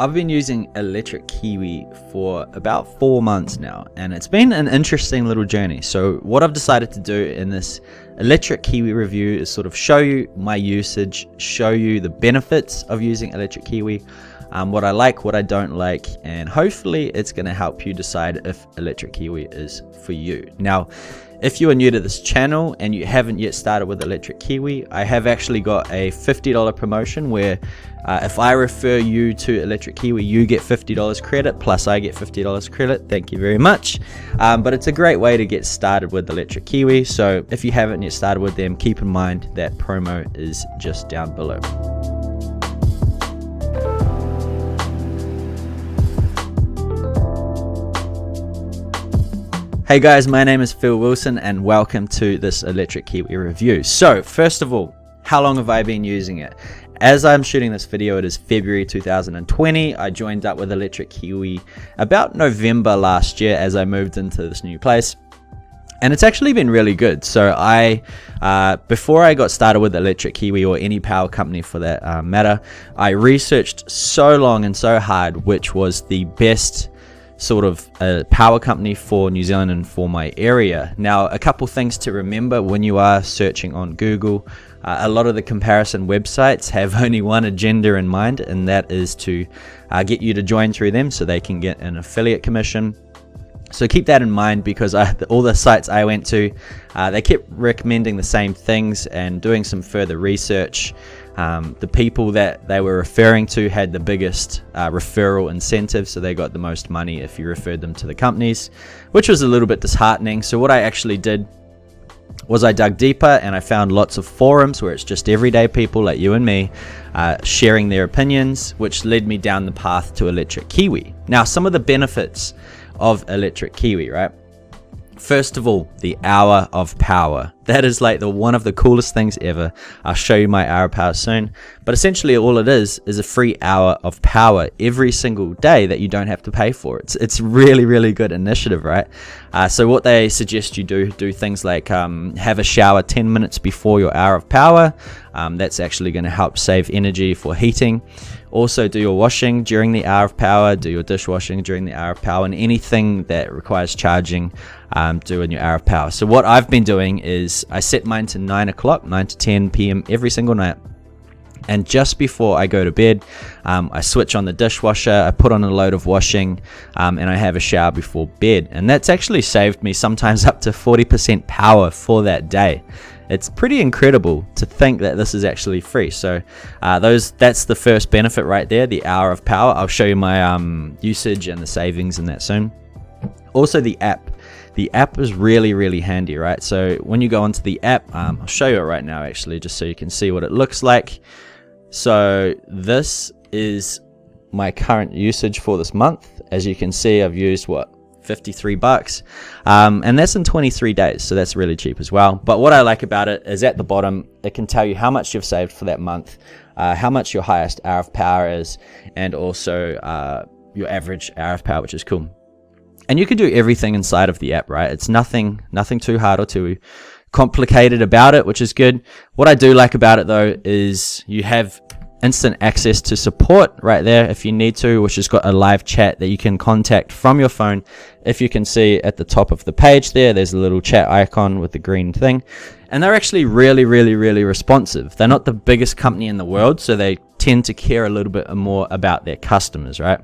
I've been using Electric Kiwi for about 4 months now, and it's been an interesting little journey. So what I've decided to do in this Electric Kiwi review is sort of show you my usage, show you the benefits of using Electric Kiwi, what I like, what I don't like, and hopefully it's going to help you decide if Electric Kiwi is for you. Now, if you are new to this channel and you haven't yet started with Electric Kiwi, I have actually got a $50 promotion where if I refer you to Electric Kiwi, you get $50 credit, plus I get $50 credit. Thank you very much. But it's a great way to get started with Electric Kiwi. So if you haven't yet started with them, keep in mind that promo is just down below. Hey guys, my name is Phil Wilson and welcome to this Electric Kiwi review. So first of all, how long have I been using it? As I'm shooting this video, it is February 2020. I joined up with Electric Kiwi about November last year as I moved into this new place. And it's actually been really good. So before I got started with Electric Kiwi or any power company for that matter, I researched so long and so hard which was the best sort of a power company for New Zealand and for my area. Now, a couple things to remember when you are searching on Google. A lot of the comparison websites have only one agenda in mind, and that is to get you to join through them so they can get an affiliate commission. So keep that in mind, because all the sites I went to, they kept recommending the same things, and doing some further research, the people that they were referring to had the biggest referral incentive, so they got the most money if you referred them to the companies, which was a little bit disheartening. So what I actually did was I dug deeper and I found lots of forums where it's just everyday people like you and me sharing their opinions, which led me down the path to Electric Kiwi. Now, some of the benefits of Electric Kiwi, right? First of all, the hour of power. That is like one of the coolest things ever. I'll show you my hour of power soon. But essentially all it is a free hour of power every single day that you don't have to pay for. It's really, really good initiative, right? So what they suggest you do things like have a shower 10 minutes before your hour of power. That's actually going to help save energy for heating. Also, do your washing during the hour of power, do your dishwashing during the hour of power, and anything that requires charging, do in your hour of power. So what I've been doing is I set mine to 9 to 10 p.m. every single night. And just before I go to bed, I switch on the dishwasher, I put on a load of washing, and I have a shower before bed. And that's actually saved me sometimes up to 40% power for that day. It's pretty incredible to think that this is actually free. So that's the first benefit right there, the hour of power. I'll show you my usage and the savings in that soon. Also, the app. The app is really, really handy, right? So when you go onto the app, I'll show you it right now actually, just so you can see what it looks like. So this is my current usage for this month. As you can see, I've used $53, and that's in 23 days, so that's really cheap as well. But what I like about it is at the bottom it can tell you how much you've saved for that month, how much your highest hour of power is, and also your average hour of power, which is cool. And you can do everything inside of the app, right? It's nothing too hard or too complicated about it, which is good. What I do like about it though is you have instant access to support right there if you need to, which has got a live chat that you can contact from your phone. If you can see at the top of the page there's a little chat icon with the green thing, and they're actually really, really, really responsive. They're not the biggest company in the world, so they tend to care a little bit more about their customers, right?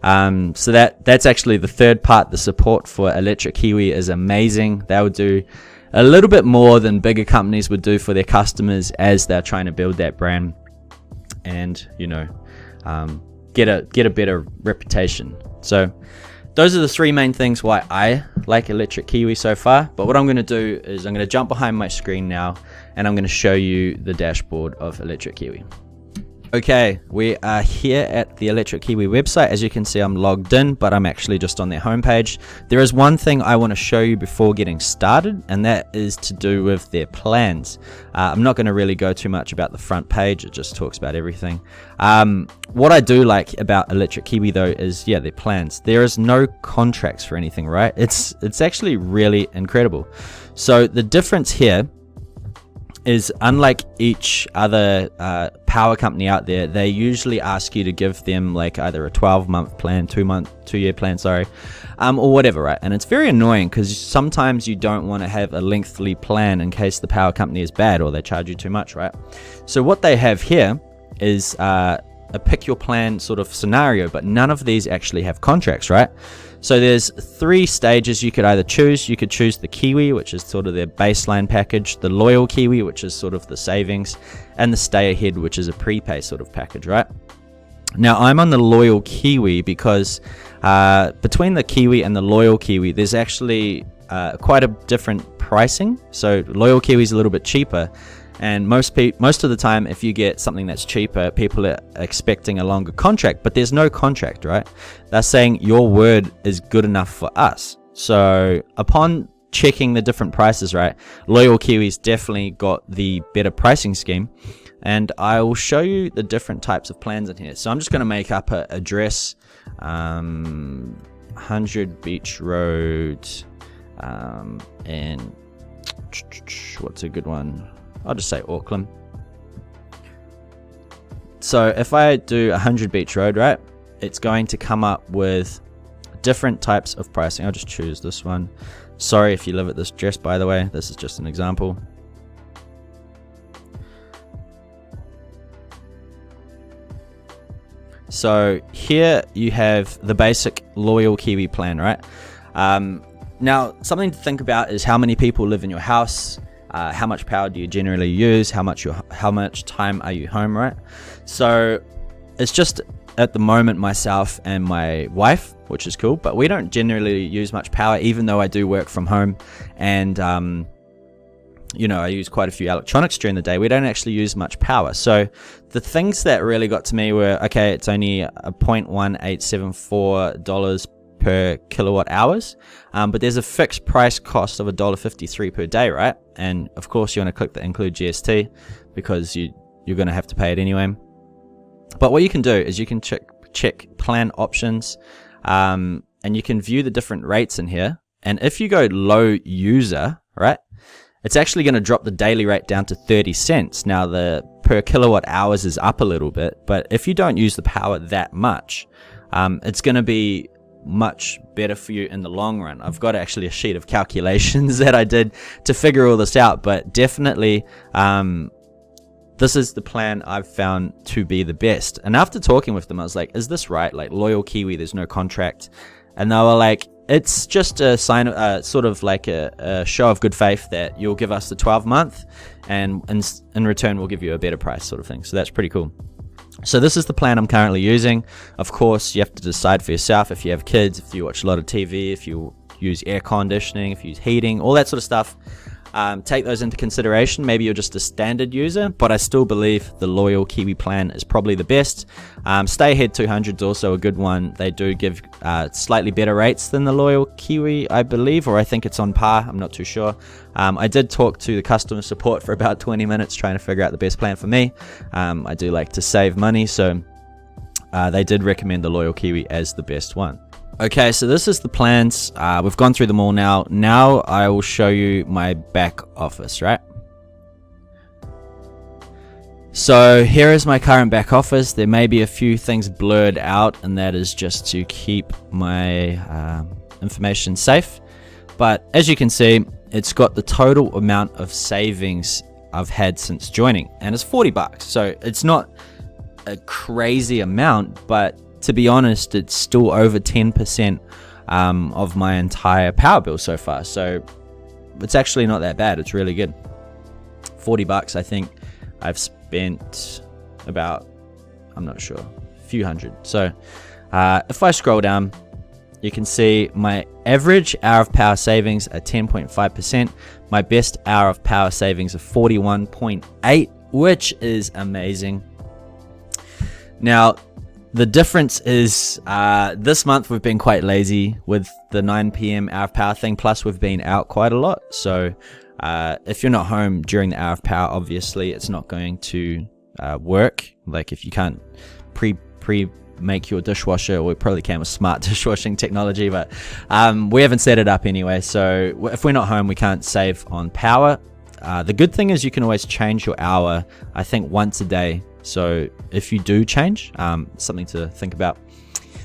So that's actually the third part. The support for Electric Kiwi is amazing. They will do a little bit more than bigger companies would do for their customers as they're trying to build that brand and get a better reputation. So those are the three main things why I like Electric Kiwi so far. But what I'm going to do is I'm going to jump behind my screen now and I'm going to show you the dashboard of Electric Kiwi. Okay, we are here at the Electric Kiwi website. As you can see, I'm logged in, but I'm actually just on their homepage. There is one thing I want to show you before getting started, and that is to do with their plans. I'm not going to really go too much about the front page. It just talks about everything. What I do like about Electric Kiwi though is, their plans. There is no contracts for anything, right? It's actually really incredible. So the difference here is, unlike each other power company out there, they usually ask you to give them like either a 12-month plan, 2-year plan, sorry, or whatever, right? And it's very annoying because sometimes you don't want to have a lengthy plan in case the power company is bad or they charge you too much, right? So what they have here is a pick your plan sort of scenario, but none of these actually have contracts, right? So there's 3 stages you could either choose. You could choose the Kiwi, which is sort of their baseline package, the Loyal Kiwi, which is sort of the savings, and the Stay Ahead, which is a prepay sort of package, right? Now I'm on the Loyal Kiwi because between the Kiwi and the Loyal Kiwi, there's actually quite a different pricing. So Loyal Kiwi is a little bit cheaper. And most of the time, if you get something that's cheaper, people are expecting a longer contract, but there's no contract, right? They're saying your word is good enough for us. So upon checking the different prices, right, Loyal Kiwi's definitely got the better pricing scheme. And I will show you the different types of plans in here. So I'm just going to make up an address, 100 Beach Road, and what's a good one? I'll just say Auckland. So if I do 100 Beach Road, right, it's going to come up with different types of pricing. I'll just choose this one. Sorry if you live at this address, by the way. This is just an example. So here you have the basic Loyal Kiwi plan, right? Now, something to think about is how many people live in your house. How much power do you generally use? How much time are you home, right? So it's just at the moment myself and my wife, which is cool, but we don't generally use much power, even though I do work from home, and you know, I use quite a few electronics during the day. We don't actually use much power. So the things that really got to me were, okay, it's only a $0.1874 per kilowatt hours, but there's a fixed price cost of $1.53 per day, right? And of course you want to click the include GST because you're going to have to pay it anyway. But what you can do is you can check plan options, and you can view the different rates in here. And if you go low user, right, it's actually going to drop the daily rate down to 30 cents. Now the per kilowatt hours is up a little bit, but if you don't use the power that much, it's going to be much better for you in the long run. I've got actually a sheet of calculations that I did to figure all this out, but definitely this is the plan I've found to be the best. And after talking with them, I was like, is this right? Like Loyal Kiwi, there's no contract. And they were like, it's just a sign, sort of like a show of good faith that you'll give us the 12-month, and in return we'll give you a better price, sort of thing. So that's pretty cool. So this is the plan I'm currently using. Of course, you have to decide for yourself if you have kids, if you watch a lot of TV, if you use air conditioning, if you use heating, all that sort of stuff. Take those into consideration. Maybe you're just a standard user, but I still believe the Loyal Kiwi plan is probably the best. Stay Ahead 200 is also a good one. They do give slightly better rates than the Loyal Kiwi, I believe, or I think it's on par. I'm not too sure. I did talk to the customer support for about 20 minutes trying to figure out the best plan for me. I do like to save money, so they did recommend the Loyal Kiwi as the best one. Okay, so this is the plans. We've gone through them all now. Now I will show you my back office, right? So here is my current back office. There may be a few things blurred out, and that is just to keep my information safe. But as you can see, it's got the total amount of savings I've had since joining, and it's $40. So it's not a crazy amount, but to be honest, it's still over 10% of my entire power bill so far. So it's actually not that bad. It's really good. $40, I think I've spent about, I'm not sure, a few hundred. So if I scroll down, you can see my average hour of power savings at 10.5%. My best hour of power savings of 41.8, which is amazing. Now, the difference is this month we've been quite lazy with the 9 p.m. hour of power thing, plus we've been out quite a lot. So if you're not home during the hour of power, obviously it's not going to work. Like if you can't pre-make your dishwasher, or we probably can with smart dishwashing technology, but we haven't set it up anyway. So if we're not home, we can't save on power. The good thing is you can always change your hour, I think once a day. So if you do change, something to think about.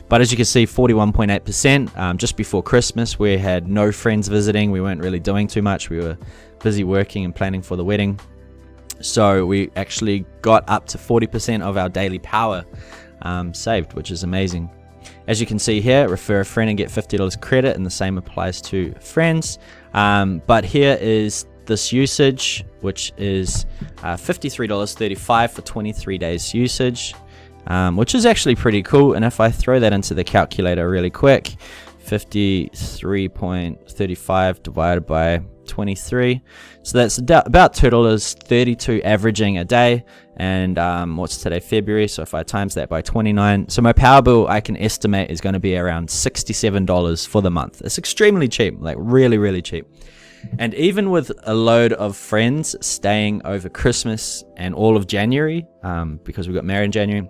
But as you can see, 41.8%. Just before Christmas, we had no friends visiting. We weren't really doing too much. We were busy working and planning for the wedding. So we actually got up to 40% of our daily power saved, which is amazing. As you can see here, refer a friend and get $50 credit, and the same applies to friends. But here is this usage, which is $53.35 for 23 days usage. Which is actually pretty cool. And if I throw that into the calculator really quick, 53.35 divided by 23, so that's about $2.32 averaging a day. And what's today, February? So if I times that by 29, so my power bill I can estimate is going to be around $67 for the month. It's extremely cheap, like really cheap. And even with a load of friends staying over Christmas and all of January, because we got married in January,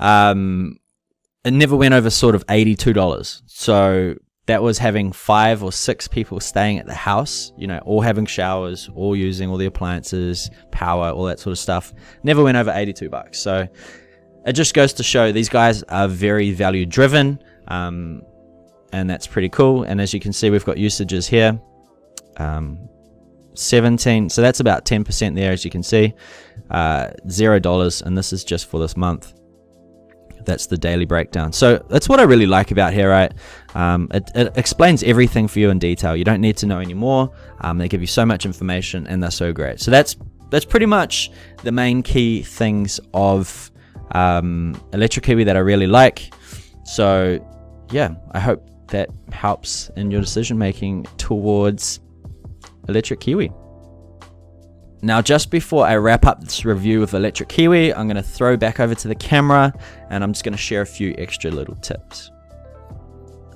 it never went over sort of $82. So that was having 5 or 6 people staying at the house, you know, all having showers, all using all the appliances, power, all that sort of stuff. Never went over $82. So it just goes to show these guys are very value driven, and that's pretty cool. And as you can see, we've got usages here, 17. So that's about 10% there, as you can see, $0, and this is just for this month. That's the daily breakdown. So that's what I really like about here, right? It explains everything for you in detail. You don't need to know anymore. They give you so much information, and they're so great. So that's pretty much the main key things of Electric Kiwi that I really like. So yeah, I hope that helps in your decision making towards Electric Kiwi. Now, just before I wrap up this review of Electric Kiwi, I'm going to throw back over to the camera, and I'm just going to share a few extra little tips.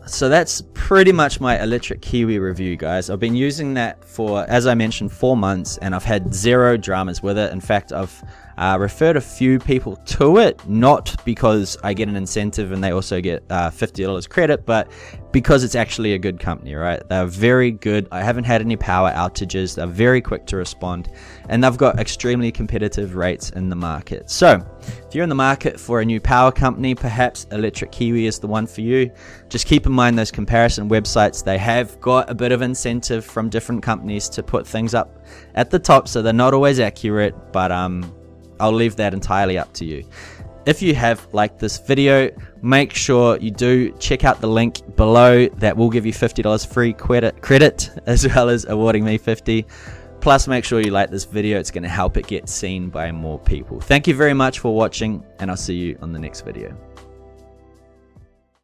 So that's pretty much my Electric Kiwi review, guys. I've been using that for, as I mentioned, 4 months, and I've had zero dramas with it. In fact, I've referred a few people to it, not because I get an incentive and they also get $50 credit, but because it's actually a good company, right? They're very good. I haven't had any power outages. They're very quick to respond, and they've got extremely competitive rates in the market. So if you're in the market for a new power company, perhaps Electric Kiwi is the one for you. Just keep in mind those comparison websites. They have got a bit of incentive from different companies to put things up at the top, so they're not always accurate, but I'll leave that entirely up to you. If you have liked this video, make sure you do check out the link below. That will give you $50 free credit, as well as awarding me $50. Plus, make sure you like this video. It's going to help it get seen by more people. Thank you very much for watching, and I'll see you on the next video.